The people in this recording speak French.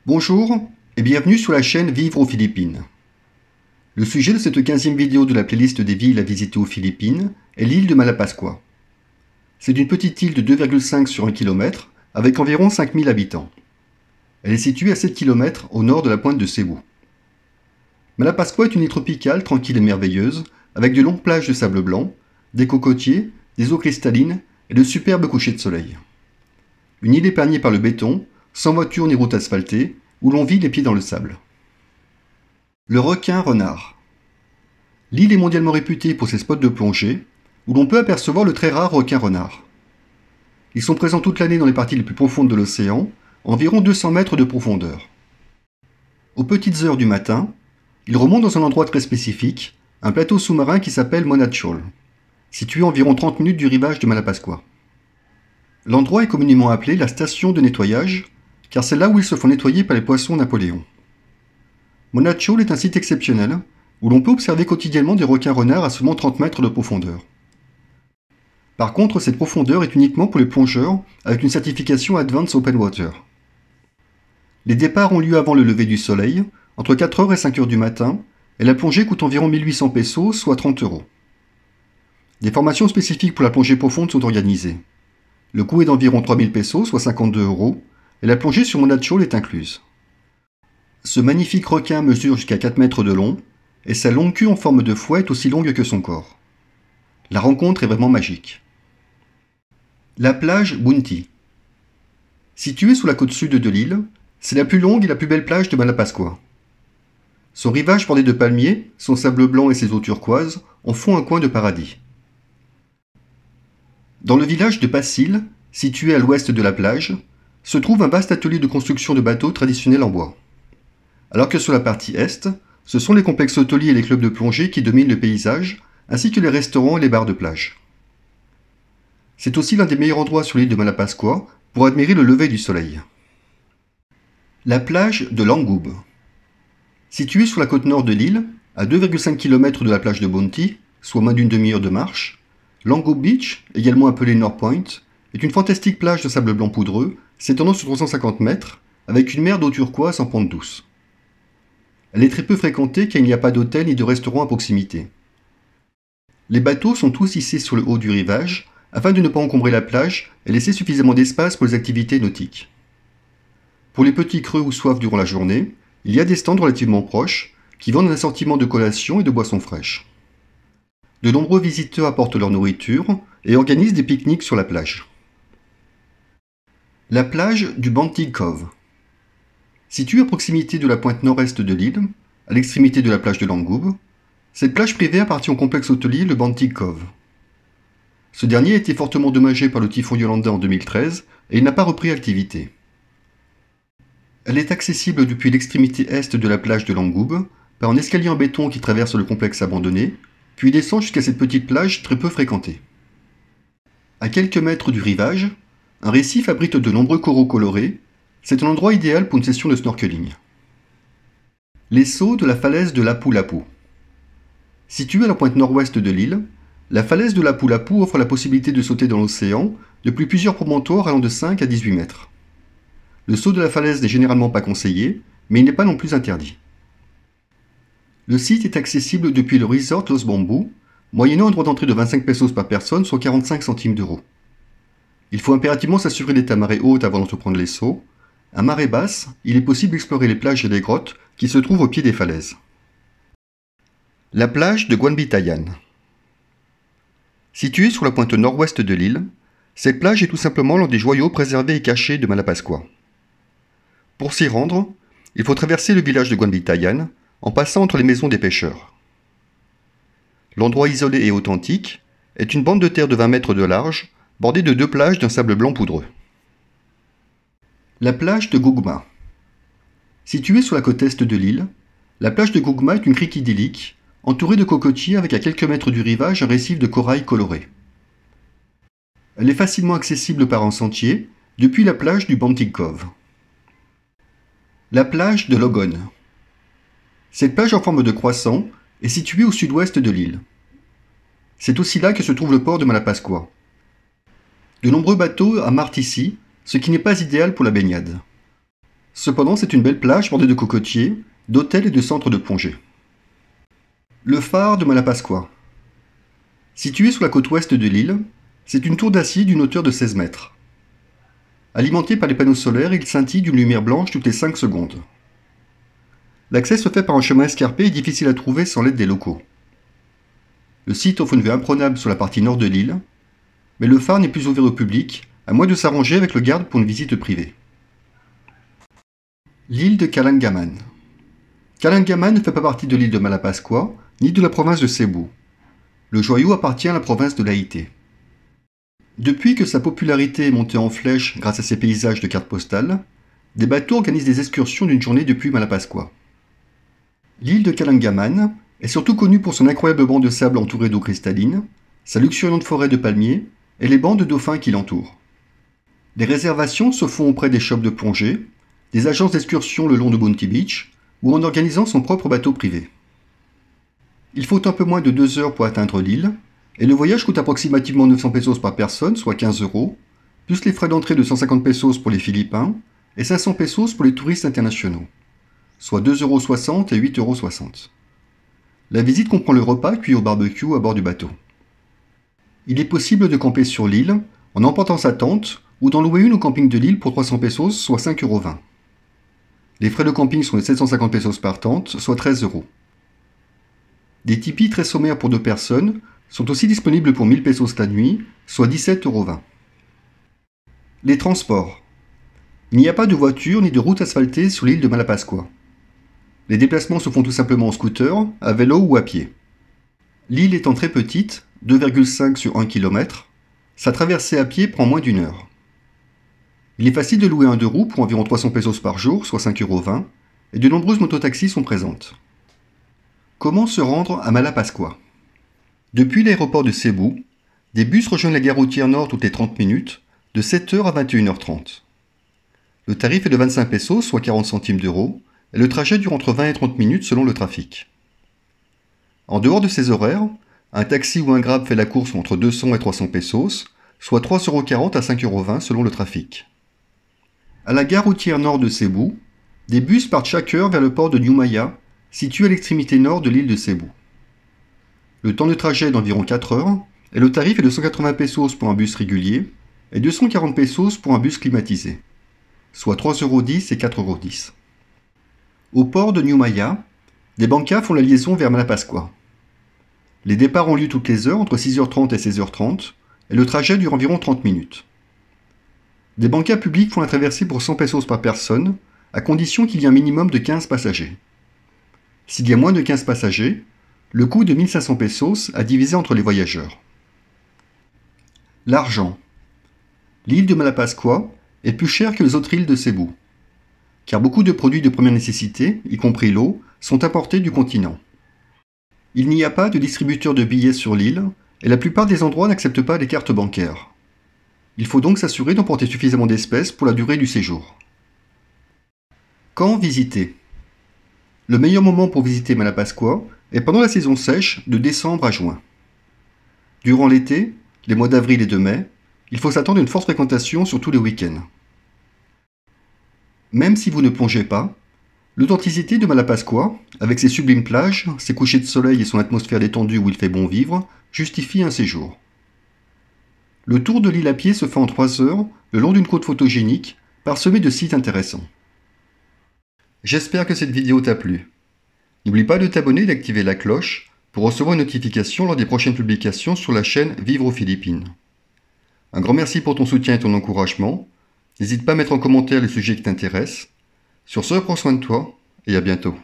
Bonjour et bienvenue sur la chaîne Vivre aux Philippines. Le sujet de cette 15e vidéo de la playlist des villes à visiter aux Philippines est l'île de Malapascua. C'est une petite île de 2,5 sur 1 km avec environ 5000 habitants. Elle est située à 7 km au nord de la pointe de Cebu. Malapascua est une île tropicale tranquille et merveilleuse avec de longues plages de sable blanc, des cocotiers, des eaux cristallines et de superbes couchers de soleil. Une île épargnée par le béton, sans voiture ni route asphaltée, où l'on vit les pieds dans le sable. Le requin-renard. L'île est mondialement réputée pour ses spots de plongée, où l'on peut apercevoir le très rare requin-renard. Ils sont présents toute l'année dans les parties les plus profondes de l'océan, environ 200 mètres de profondeur. Aux petites heures du matin, ils remontent dans un endroit très spécifique, un plateau sous-marin qui s'appelle Monachol, situé à environ 30 minutes du rivage de Malapascua. L'endroit est communément appelé la station de nettoyage, car c'est là où ils se font nettoyer par les poissons Napoléon. Monachol est un site exceptionnel, où l'on peut observer quotidiennement des requins-renards à seulement 30 mètres de profondeur. Par contre, cette profondeur est uniquement pour les plongeurs avec une certification Advanced Open Water. Les départs ont lieu avant le lever du soleil, entre 4h et 5h du matin, et la plongée coûte environ 1800 pesos, soit 30 €. Des formations spécifiques pour la plongée profonde sont organisées. Le coût est d'environ 3000 pesos, soit 52 €, et la plongée sur Monachol est incluse. Ce magnifique requin mesure jusqu'à 4 mètres de long, et sa longue queue en forme de fouet est aussi longue que son corps. La rencontre est vraiment magique. La plage Bunti. Située sur la côte sud de l'île, c'est la plus longue et la plus belle plage de Malapascua. Son rivage bordé de palmiers, son sable blanc et ses eaux turquoises en font un coin de paradis. Dans le village de Pasil, situé à l'ouest de la plage, se trouve un vaste atelier de construction de bateaux traditionnels en bois. Alors que sur la partie est, ce sont les complexes hôteliers et les clubs de plongée qui dominent le paysage, ainsi que les restaurants et les bars de plage. C'est aussi l'un des meilleurs endroits sur l'île de Malapascua pour admirer le lever du soleil. La plage de Langoub. Située sur la côte nord de l'île, à 2,5 km de la plage de Bunti, soit moins d'une demi-heure de marche, Langoub Beach, également appelée North Point, est une fantastique plage de sable blanc poudreux s'étendant sur 350 mètres, avec une mer d'eau turquoise en pente douce. Elle est très peu fréquentée car il n'y a pas d'hôtel ni de restaurant à proximité. Les bateaux sont tous hissés sur le haut du rivage afin de ne pas encombrer la plage et laisser suffisamment d'espace pour les activités nautiques. Pour les petits creux ou soifs durant la journée, il y a des stands relativement proches qui vendent un assortiment de collations et de boissons fraîches. De nombreux visiteurs apportent leur nourriture et organisent des pique-niques sur la plage. La plage du Bantig Cove. Située à proximité de la pointe nord-est de l'île, à l'extrémité de la plage de Langoub, cette plage privée appartient au complexe hôtelier le Bantig Cove. Ce dernier a été fortement endommagé par le typhon Yolanda en 2013 et il n'a pas repris activité. Elle est accessible depuis l'extrémité est de la plage de Langoub par un escalier en béton qui traverse le complexe abandonné, puis descend jusqu'à cette petite plage très peu fréquentée. À quelques mètres du rivage, un récif abrite de nombreux coraux colorés. C'est un endroit idéal pour une session de snorkeling. Les sauts de la falaise de Lapu-Lapu. Située à la pointe nord-ouest de l'île, la falaise de Lapu-Lapu offre la possibilité de sauter dans l'océan depuis plusieurs promontoires allant de 5 à 18 mètres. Le saut de la falaise n'est généralement pas conseillé, mais il n'est pas non plus interdit. Le site est accessible depuis le resort Los Bambous, moyennant un droit d'entrée de 25 pesos par personne, soit 45 centimes d'euros. Il faut impérativement s'assurer d'être à marée haute avant d'entreprendre les sauts. À marée basse, il est possible d'explorer les plages et les grottes qui se trouvent au pied des falaises. La plage de Guanbitayan. Située sur la pointe nord-ouest de l'île, cette plage est tout simplement l'un des joyaux préservés et cachés de Malapascua. Pour s'y rendre, il faut traverser le village de Guanbitayan en passant entre les maisons des pêcheurs. L'endroit isolé et authentique est une bande de terre de 20 mètres de large, bordée de 2 plages d'un sable blanc poudreux. La plage de Gugma. Située sur la côte est de l'île, la plage de Gugma est une crique idyllique, entourée de cocotiers avec à quelques mètres du rivage un récif de corail coloré. Elle est facilement accessible par un sentier depuis la plage du Bantig Cove. La plage de Logon. Cette plage en forme de croissant est située au sud-ouest de l'île. C'est aussi là que se trouve le port de Malapascua. De nombreux bateaux amarrent ici, ce qui n'est pas idéal pour la baignade. Cependant, c'est une belle plage bordée de cocotiers, d'hôtels et de centres de plongée. Le phare de Malapascua. Situé sur la côte ouest de l'île, c'est une tour d'acier d'une hauteur de 16 mètres. Alimenté par les panneaux solaires, il scintille d'une lumière blanche toutes les 5 secondes. L'accès se fait par un chemin escarpé et difficile à trouver sans l'aide des locaux. Le site offre une vue imprenable sur la partie nord de l'île, mais le phare n'est plus ouvert au public, à moins de s'arranger avec le garde pour une visite privée. L'île de Calangaman. Calangaman ne fait pas partie de l'île de Malapascua, ni de la province de Cebu. Le joyau appartient à la province de Leyte. Depuis que sa popularité est montée en flèche grâce à ses paysages de cartes postales, des bateaux organisent des excursions d'une journée depuis Malapascua. L'île de Calangaman est surtout connue pour son incroyable banc de sable entouré d'eau cristalline, sa luxuriante forêt de palmiers et les bancs de dauphins qui l'entourent. Les réservations se font auprès des shops de plongée, des agences d'excursion le long de Bounty Beach ou en organisant son propre bateau privé. Il faut un peu moins de 2 heures pour atteindre l'île, et le voyage coûte approximativement 900 pesos par personne, soit 15 euros, plus les frais d'entrée de 150 pesos pour les Philippins et 500 pesos pour les touristes internationaux, soit 2,60 € et 8,60 €. La visite comprend le repas cuit au barbecue à bord du bateau. Il est possible de camper sur l'île en emportant sa tente ou d'en louer une au camping de l'île pour 300 pesos, soit 5,20 €. Les frais de camping sont de 750 pesos par tente, soit 13 €. Des tipis très sommaires pour 2 personnes sont aussi disponibles pour 1000 pesos la nuit, soit 17,20 €. Les transports. Il n'y a pas de voiture ni de route asphaltée sur l'île de Malapascua. Les déplacements se font tout simplement en scooter, à vélo ou à pied. L'île étant très petite, 2,5 sur 1 km, sa traversée à pied prend moins d'1 heure. Il est facile de louer un 2 roues pour environ 300 pesos par jour, soit 5,20 €, et de nombreuses mototaxis sont présentes. Comment se rendre à Malapascua? Depuis l'aéroport de Cebu, des bus rejoignent la gare routière nord toutes les 30 minutes, de 7 h à 21 h 30. Le tarif est de 25 pesos, soit 40 centimes d'euros, et le trajet dure entre 20 et 30 minutes selon le trafic. En dehors de ces horaires, un taxi ou un Grab fait la course entre 200 et 300 pesos, soit 3,40 € à 5,20 € selon le trafic. À la gare routière nord de Cebu, des bus partent chaque heure vers le port de Niumaya, situé à l'extrémité nord de l'île de Cebu. Le temps de trajet est d'environ 4 heures, et le tarif est de 180 pesos pour un bus régulier et 240 pesos pour un bus climatisé, soit 3,10 € et 4,10 €. Au port de Niumaya, des bancas font la liaison vers Malapascua. Les départs ont lieu toutes les heures entre 6h30 et 16h30, et le trajet dure environ 30 minutes. Des bancas publics font la traversée pour 100 pesos par personne, à condition qu'il y ait un minimum de 15 passagers. S'il y a moins de 15 passagers, le coût est de 1500 pesos à diviser entre les voyageurs. L'argent. L'île de Malapascua est plus chère que les autres îles de Cebu, car beaucoup de produits de première nécessité, y compris l'eau, sont importés du continent. Il n'y a pas de distributeur de billets sur l'île, et la plupart des endroits n'acceptent pas les cartes bancaires. Il faut donc s'assurer d'emporter suffisamment d'espèces pour la durée du séjour. Quand visiter? Le meilleur moment pour visiter Malapascua est pendant la saison sèche de décembre à juin. Durant l'été, les mois d'avril et de mai, il faut s'attendre à une forte fréquentation sur tous les week-ends. Même si vous ne plongez pas, l'authenticité de Malapascua, avec ses sublimes plages, ses couchers de soleil et son atmosphère détendue où il fait bon vivre, justifie un séjour. Le tour de l'île à pied se fait en 3 heures, le long d'une côte photogénique, parsemée de sites intéressants. J'espère que cette vidéo t'a plu. N'oublie pas de t'abonner et d'activer la cloche pour recevoir une notification lors des prochaines publications sur la chaîne Vivre aux Philippines. Un grand merci pour ton soutien et ton encouragement. N'hésite pas à mettre en commentaire les sujets qui t'intéressent. Sur ce, prends soin de toi et à bientôt.